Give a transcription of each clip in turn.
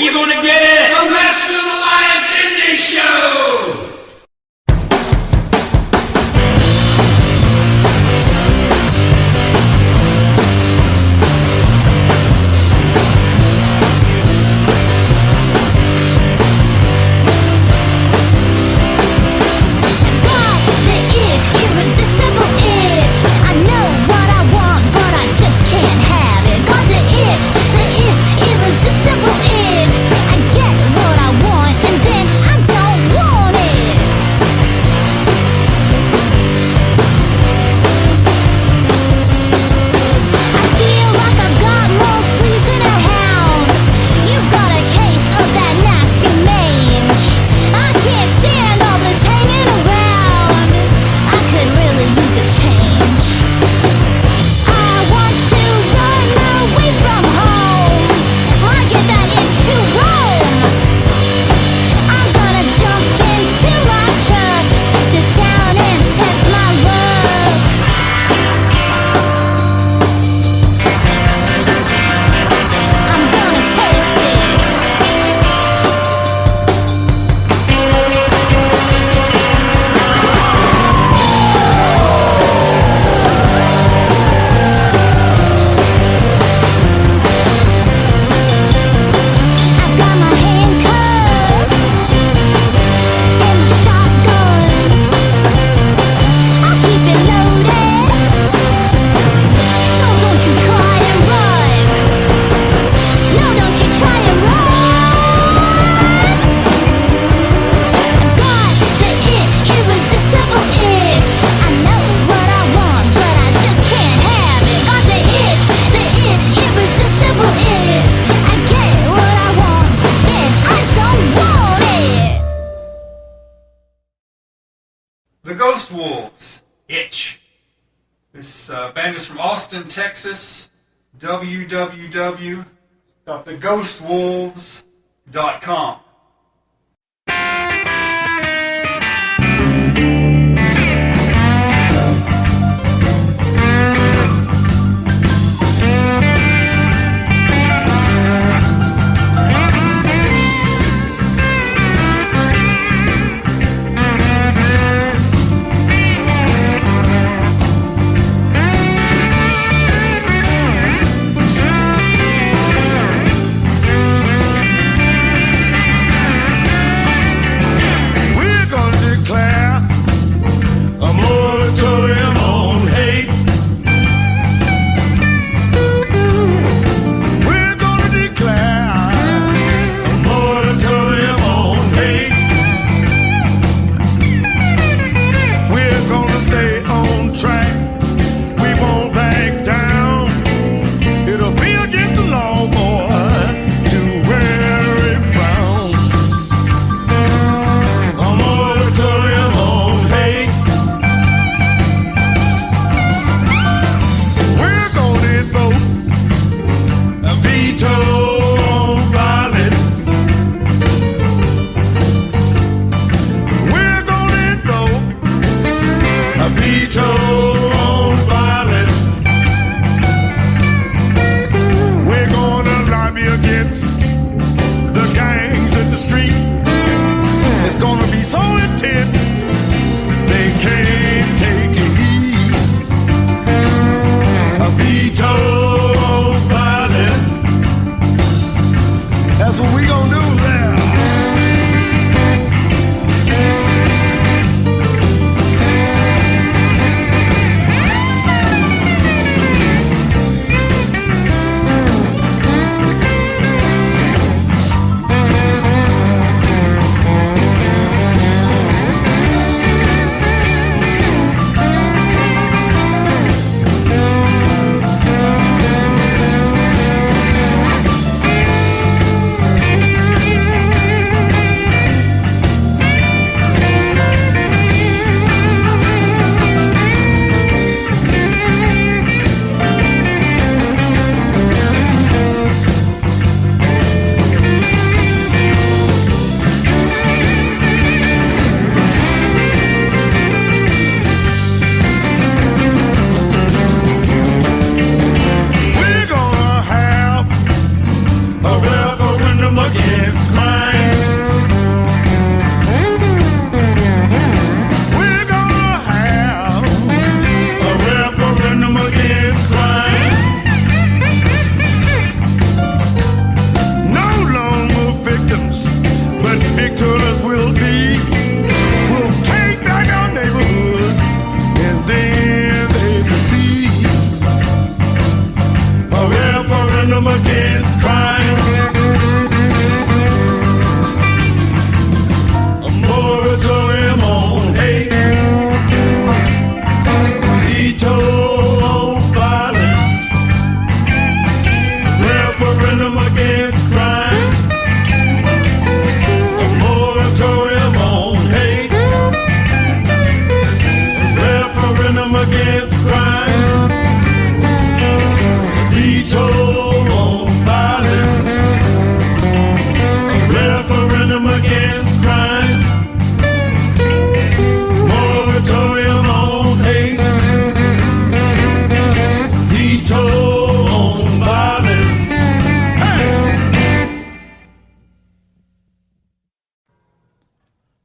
you gonna get it? The Westfield Alliance Indie Show! The Ghost Wolves, Itch. This band is from Austin, Texas. www.theghostwolves.com.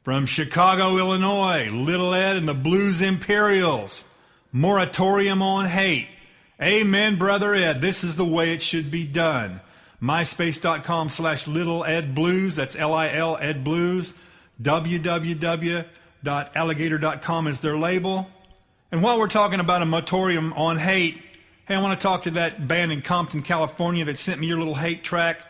From Chicago, Illinois, Little Ed and the Blues Imperials. Moratorium on hate. Amen, Brother Ed. This is the way it should be done. MySpace.com/LittleEdBlues. That's Lil Ed Blues. www.alligator.com is their label. And while we're talking about a moratorium on hate, hey, I want to talk to that band in Compton, California that sent me your little hate track.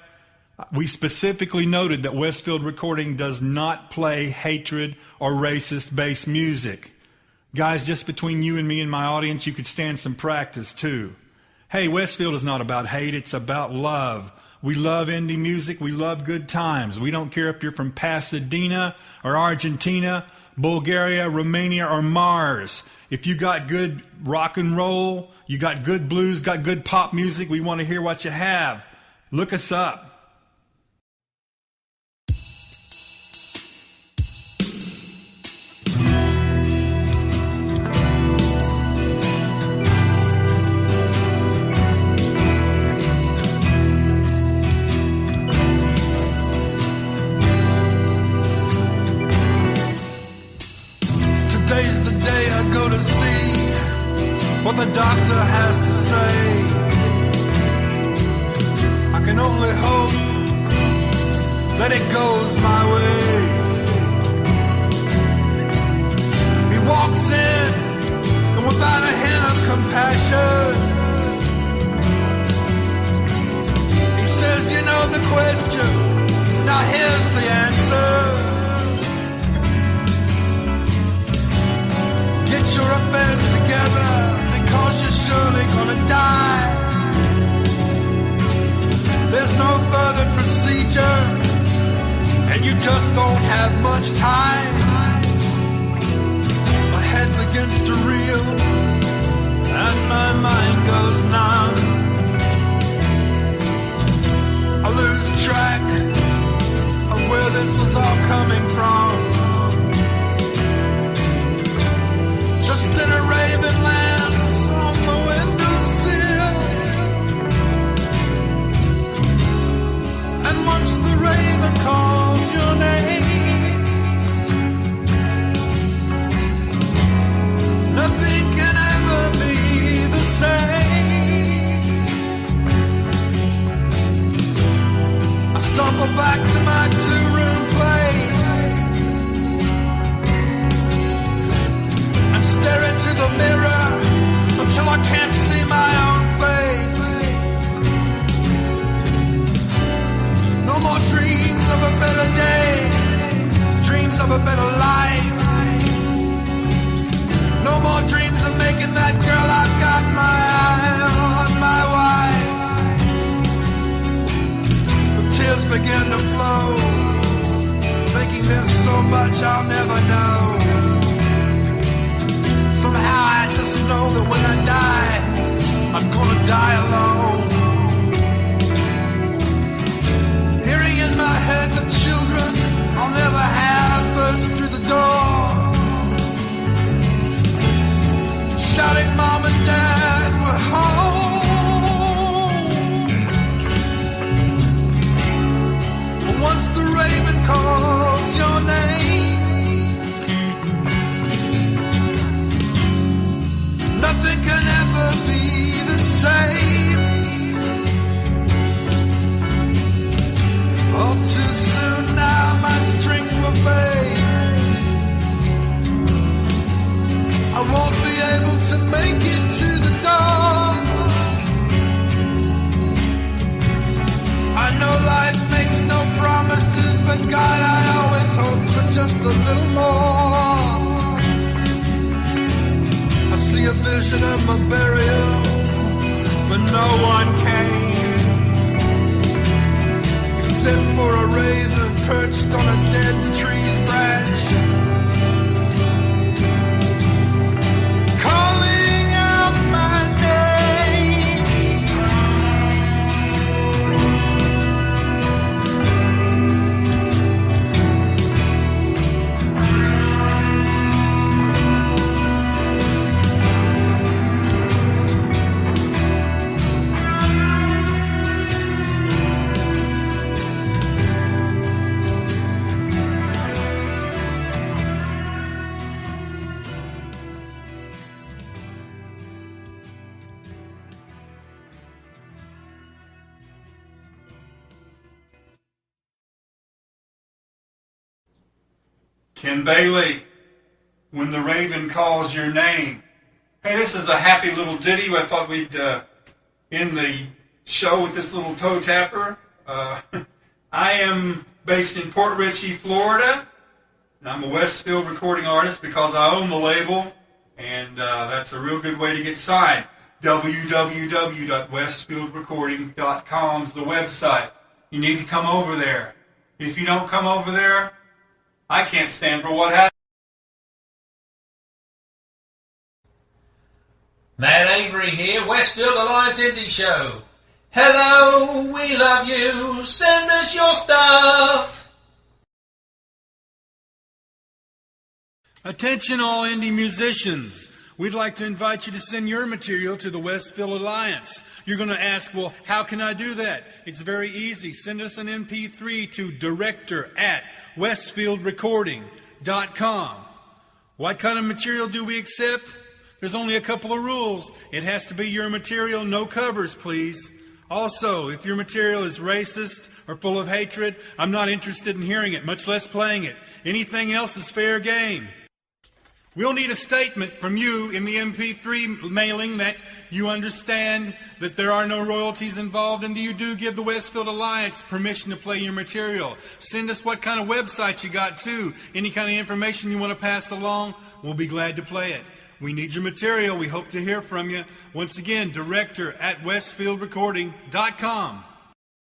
We specifically noted that Westfield Recording does not play hatred or racist-based music. Guys, just between you and me and my audience, you could stand some practice too. Hey, Westfield is not about hate, it's about love. We love indie music, we love good times. We don't care if you're from Pasadena or Argentina, Bulgaria, Romania, or Mars. If you got good rock and roll, you got good blues, got good pop music, we want to hear what you have. Look us up. Today's the day I go to see what the doctor has to say. I can only hope that it goes my way. He walks in and without a hint of compassion, he says, you know the question, now here's the answer. Get your affairs together, because you're surely gonna die. There's no further procedure, and you just don't have much time. My head begins to reel, and my mind goes numb. I lose track of where this was all coming from. Just in a raven lands on the windowsill, and once the raven calls your name, nothing can ever be the same. I stumble back to my two-room place, stare into the mirror until I can't see my own face. No more dreams of a better day, dreams of a better life. No more dreams of making that girl I've got my eye on my wife. The tears begin to flow, thinking there's so much I'll never know. Somehow I just know that when I die, I'm gonna die alone. Hearing in my head the children I'll never have burst through the door, shouting, Mom and Dad, we're home. But once the raven calls your name, nothing can ever be the same. All too soon now my strength will fade. I won't be able to make it to the door. I know life makes no promises, but God, I always hope for just a little more. I see a vision of my burial, but no one came, except for a raven perched on a dead tree's branch, calling out my name. Ken Bailey, When the Raven Calls Your Name. Hey, this is a happy little ditty. I thought we'd end the show with this little toe tapper. I am based in Port Richey, Florida, and I'm a Westfield recording artist because I own the label, and that's a real good way to get signed. www.westfieldrecording.com is the website. You need to come over there. If you don't come over there, I can't stand for what happens. Matt Avery here, Westfield Alliance Indie Show. Hello, we love you, send us your stuff. Attention all indie musicians. We'd like to invite you to send your material to the Westfield Alliance. You're going to ask, well, how can I do that? It's very easy. Send us an MP3 to director@westfieldrecording.com. What kind of material do we accept? There's only a couple of rules. It has to be your material, no covers, please. Also, if your material is racist or full of hatred, I'm not interested in hearing it, much less playing it. Anything else is fair game. We'll need a statement from you in the MP3 mailing that you understand that there are no royalties involved and that you do give the Westfield Alliance permission to play your material. Send us what kind of website you got, too. Any kind of information you want to pass along, we'll be glad to play it. We need your material. We hope to hear from you. Once again, director@westfieldrecording.com.